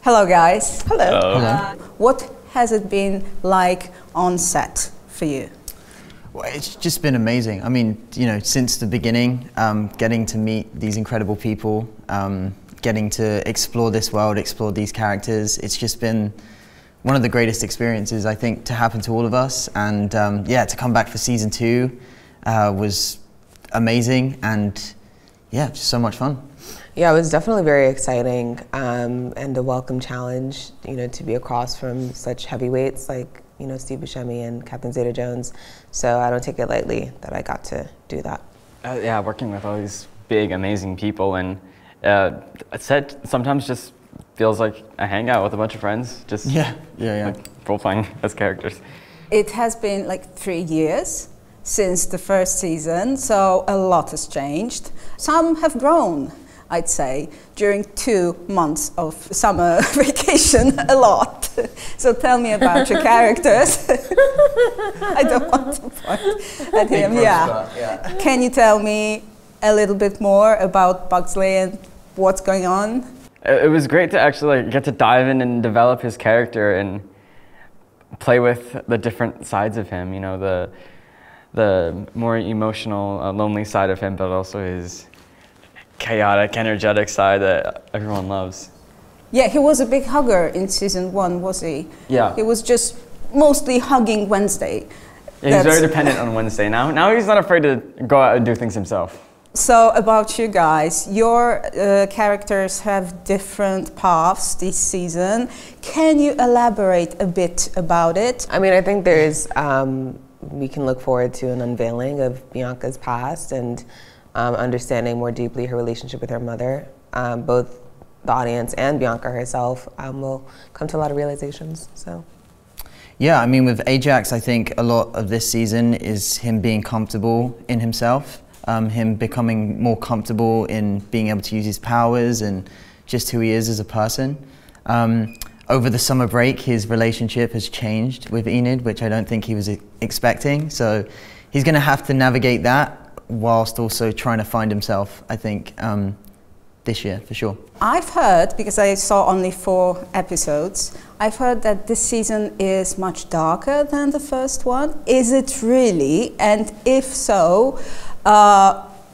Hello, guys. Hello. Hello. What has it been like on set for you? Well, it's just been amazing. I mean, you know, since the beginning, getting to meet these incredible people, getting to explore this world, explore these characters, it's just been one of the greatest experiences, I think, to happen to all of us. And yeah, to come back for season 2 was amazing, and yeah, just so much fun. Yeah, it was definitely very exciting and a welcome challenge, you know, to be across from such heavyweights like, you know, Steve Buscemi and Captain Zeta-Jones. So I don't take it lightly that I got to do that. Yeah, working with all these big, amazing people, and set sometimes just feels like a hangout with a bunch of friends, just like role-playing as characters. It has been like 3 years since the first season, so a lot has changed. Some have grown, I'd say, during 2 months of summer vacation, a lot. So tell me about your characters. I don't want to point at him, yeah. Can you tell me a little bit more about Pugsley and what's going on? It was great to actually get to dive in and develop his character and play with the different sides of him, you know, the more emotional, lonely side of him, but also his chaotic, energetic side that everyone loves. Yeah, he was a big hugger in season 1, was he? Yeah. He was just mostly hugging Wednesday. Yeah, he's very dependent on Wednesday. Now he's not afraid to go out and do things himself. So about you guys, your characters have different paths this season. Can you elaborate a bit about it? I mean, I think there's, we can look forward to an unveiling of Bianca's past and understanding more deeply her relationship with her mother. Both the audience and Bianca herself will come to a lot of realizations, so. Yeah, I mean, with Ajax, I think a lot of this season is him being comfortable in himself, him becoming more comfortable in being able to use his powers and just who he is as a person. Over the summer break, his relationship has changed with Enid, which I don't think he was expecting. So he's going to have to navigate that whilst also trying to find himself, I think, this year, for sure. I've heard, because I saw only 4 episodes, I've heard that this season is much darker than the first one. Is it really? And if so,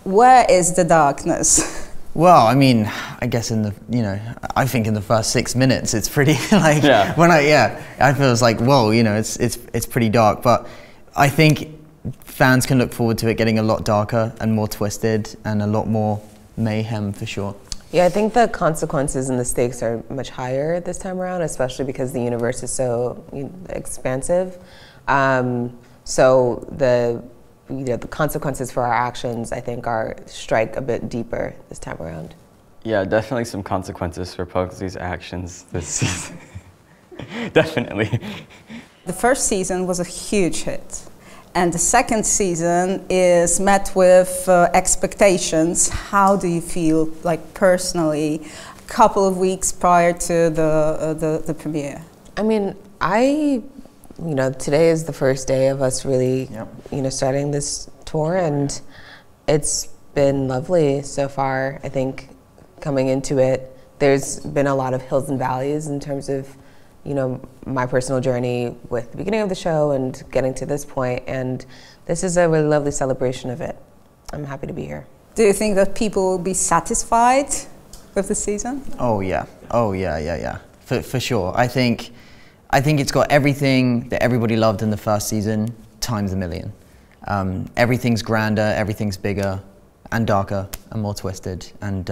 where is the darkness? Well, I mean, I guess in the, you know, I think in the first 6 minutes, it's pretty like, I feel it's like, whoa, you know, it's pretty dark. But I think fans can look forward to it getting a lot darker and more twisted and a lot more mayhem for sure. Yeah, I think the consequences and the stakes are much higher this time around, especially because the universe is so expansive. So the consequences for our actions, I think, strike a bit deeper this time around. Yeah, definitely some consequences for Pugsley's actions this season. Definitely. The first season was a huge hit. And the second season is met with expectations. How do you feel, like personally, a couple of weeks prior to the premiere? I mean, you know, today is the first day of us really, you know, starting this tour, and it's been lovely so far. I think coming into it, there's been a lot of hills and valleys in terms of, you know, my personal journey with the beginning of the show and getting to this point, and this is a really lovely celebration of it. I'm happy to be here. Do you think that people will be satisfied with the season? Oh yeah, for sure. I think it's got everything that everybody loved in the first season times a million. Everything's grander, everything's bigger, and darker, and more twisted. And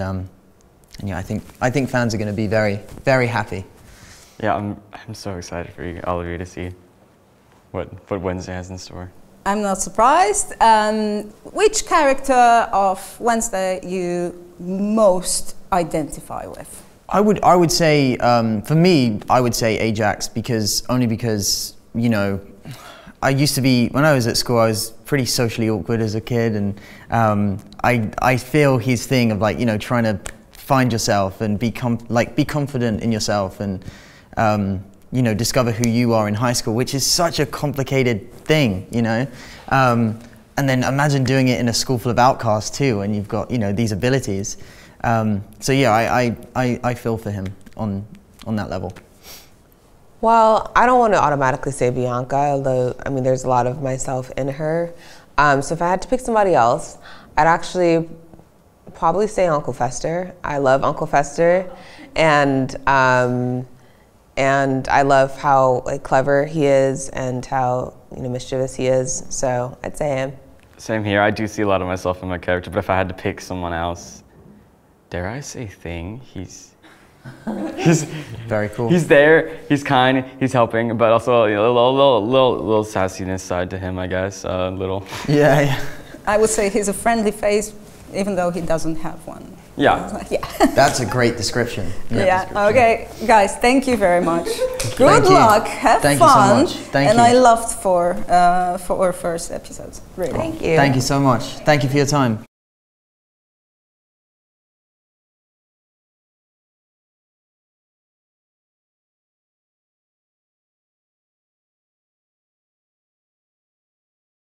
yeah, I think fans are going to be very, very happy. Yeah, I'm so excited for all of you to see what Wednesday has in store. I'm not surprised. Which character of Wednesday you most identify with? I would say, for me, I would say Ajax, only because, you know, I used to be, when I was at school, I was pretty socially awkward as a kid, and I feel his thing of, like, you know, trying to find yourself and be confident in yourself and, you know, discover who you are in high school, which is such a complicated thing, you know. And then imagine doing it in a school full of outcasts too, and you've got, you know, these abilities. So yeah, I feel for him on on that level? Well, I don't want to automatically say Bianca, although, I mean, there's a lot of myself in her. So if I had to pick somebody else, I'd actually probably say Uncle Fester. I love Uncle Fester, and I love how like clever he is and how mischievous he is. So I'd say him. Same here. I do see a lot of myself in my character, but if I had to pick someone else, dare I say Thing? He's very cool. He's there. He's kind. He's helping, but also a little sassiness side to him, I guess. Little. Yeah. I would say he's a friendly face, even though he doesn't have one. Yeah. Yeah. That's a great description. Yeah. Okay, guys, thank you very much. Good luck. Have Thank fun. you so much. Thank and you. I loved for our first episode. Really. Thank you. Thank you so much. Thank you for your time.